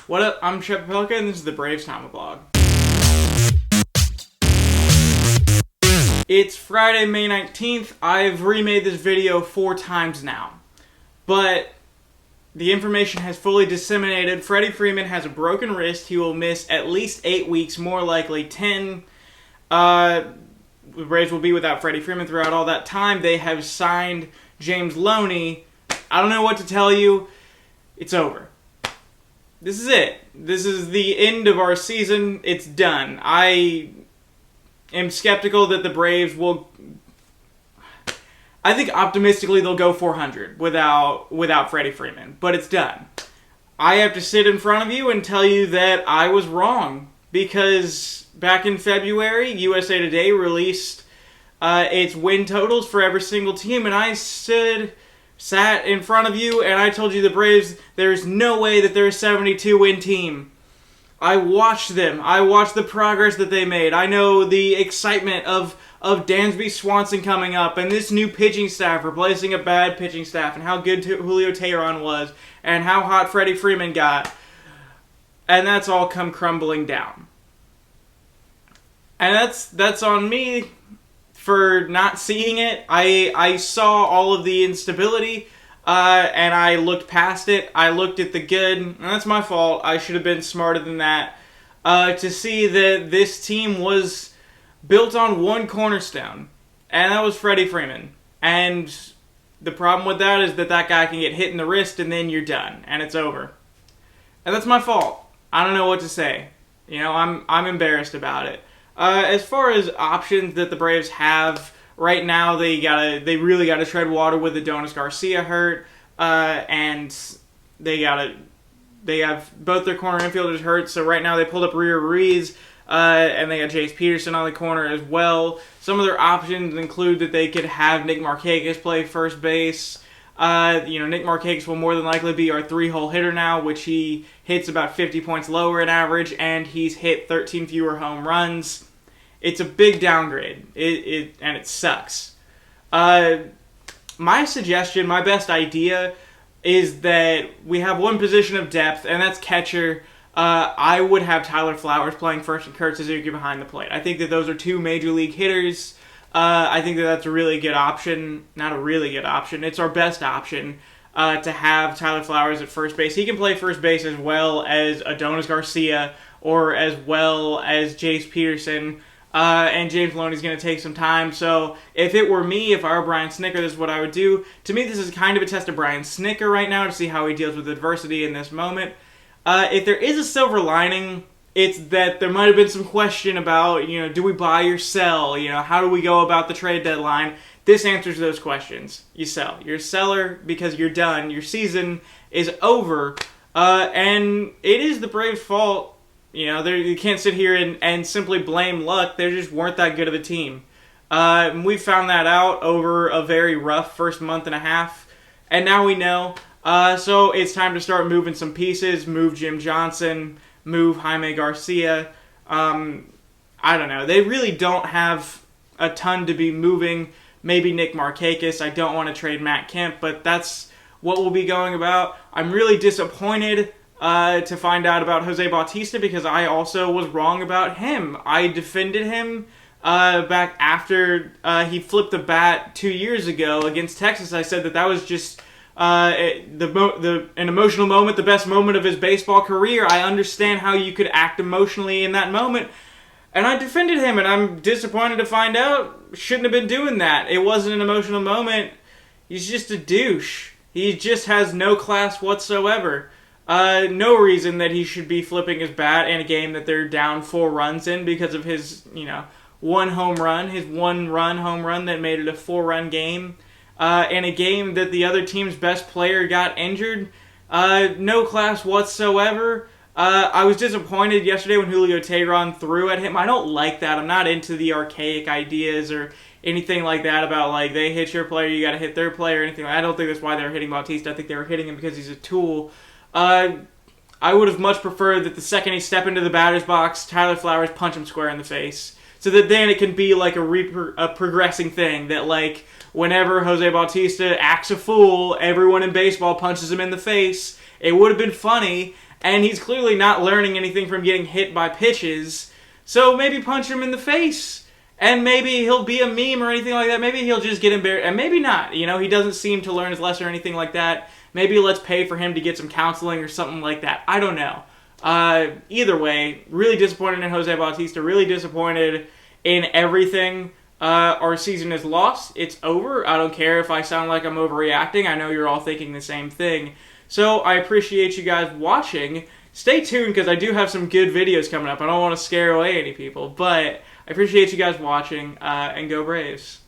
What up? I'm Shep Pelka, and this is the Braves TomaBlog. It's Friday, May 19th. I've remade this video 4 times now, but the information has fully disseminated. Freddie Freeman has a broken wrist. He will miss at least 8 weeks, more likely 10. The Braves will be without Freddie Freeman throughout all that time. They have signed James Loney. I don't know what to tell you. It's over. This is it. This is the end of our season. It's done. I am skeptical that the Braves will... I think optimistically they'll go 400 without Freddie Freeman. But it's done. I have to sit in front of you and tell you that I was wrong. Because back in February, USA Today released its win totals for every single team. And I sat in front of you and I told you the Braves, there's no way that they're a 72-win team. I watched them. I watched the progress that they made. I know the excitement of Dansby Swanson coming up and this new pitching staff replacing a bad pitching staff and how good Julio Teheran was and how hot Freddie Freeman got. And that's all come crumbling down. And that's on me for not seeing it. I saw all of the instability, and I looked past it. I looked at the good, and that's my fault. I should have been smarter than that. To see that this team was built on one cornerstone, and that was Freddie Freeman. And the problem with that is that guy can get hit in the wrist, and then you're done, and it's over. And that's my fault. I don't know what to say. You know, I'm embarrassed about it. As far as options that the Braves have right now, they really gotta tread water with Adonis Garcia hurt, and they have both their corner infielders hurt. So right now they pulled up Rio Ruiz, and they got Jace Peterson on the corner as well. Some of their options include that they could have Nick Markakis play first base. Nick Markakis will more than likely be our 3-hole hitter now, which he hits about 50 points lower in average, and he's hit 13 fewer home runs. It's a big downgrade, and it sucks. My suggestion, my best idea, is that we have one position of depth, and that's catcher. I would have Tyler Flowers playing first and Kurt Suzuki behind the plate. I think that those are 2 major league hitters. I think that that's a really good option. Not a really good option. It's our best option to have Tyler Flowers at first base. He can play first base as well as Adonis Garcia or as well as Jace Peterson. And James Loney's going to take some time. So if it were me, if I were Brian Snitker, this is what I would do. To me, this is kind of a test of Brian Snitker right now to see how he deals with adversity in this moment. If there is a silver lining, it's that there might have been some question about, do we buy or sell? How do we go about the trade deadline? This answers those questions. You sell. You're a seller because you're done. Your season is over. And it is the Braves' fault. You can't sit here and simply blame luck. They just weren't that good of a team. We found that out over a very rough first month and a half. And now we know. So it's time to start moving some pieces. Move Jim Johnson. Move Jaime Garcia. I don't know. They really don't have a ton to be moving. Maybe Nick Markakis. I don't want to trade Matt Kemp, but that's what we'll be going about. I'm really disappointed to find out about Jose Bautista because I also was wrong about him. I defended him back after he flipped the bat 2 years ago against Texas. I said that was just an emotional moment, the best moment of his baseball career. I understand how you could act emotionally in that moment. And I defended him, and I'm disappointed to find out shouldn't have been doing that. It wasn't an emotional moment. He's just a douche. He just has no class whatsoever. No reason that he should be flipping his bat in a game that they're down 4 runs in because of his, one home run, his 1-run home run that made it a 4-run game. In a game that the other team's best player got injured. No class whatsoever. I was disappointed yesterday when Julio Teheran threw at him. I don't like that. I'm not into the archaic ideas or anything like that about, they hit your player, you gotta hit their player, or anything. I don't think that's why they were hitting Bautista. I think they were hitting him because he's a tool. I would have much preferred that the second he stepped into the batter's box, Tyler Flowers punch him square in the face. So that then it can be a progressing thing that whenever Jose Bautista acts a fool, everyone in baseball punches him in the face. It would have been funny, and he's clearly not learning anything from getting hit by pitches. So maybe punch him in the face, and maybe he'll be a meme or anything like that. Maybe he'll just get embarrassed, and maybe not. You know, he doesn't seem to learn his lesson or anything like that. Maybe let's pay for him to get some counseling or something like that. I don't know. Either way, really disappointed in Jose Bautista. Really disappointed in everything. Our season is lost. It's over. I don't care if I sound like I'm overreacting. I know you're all thinking the same thing. So I appreciate you guys watching. Stay tuned because I do have some good videos coming up. I don't want to scare away any people, but I appreciate you guys watching, and go Braves.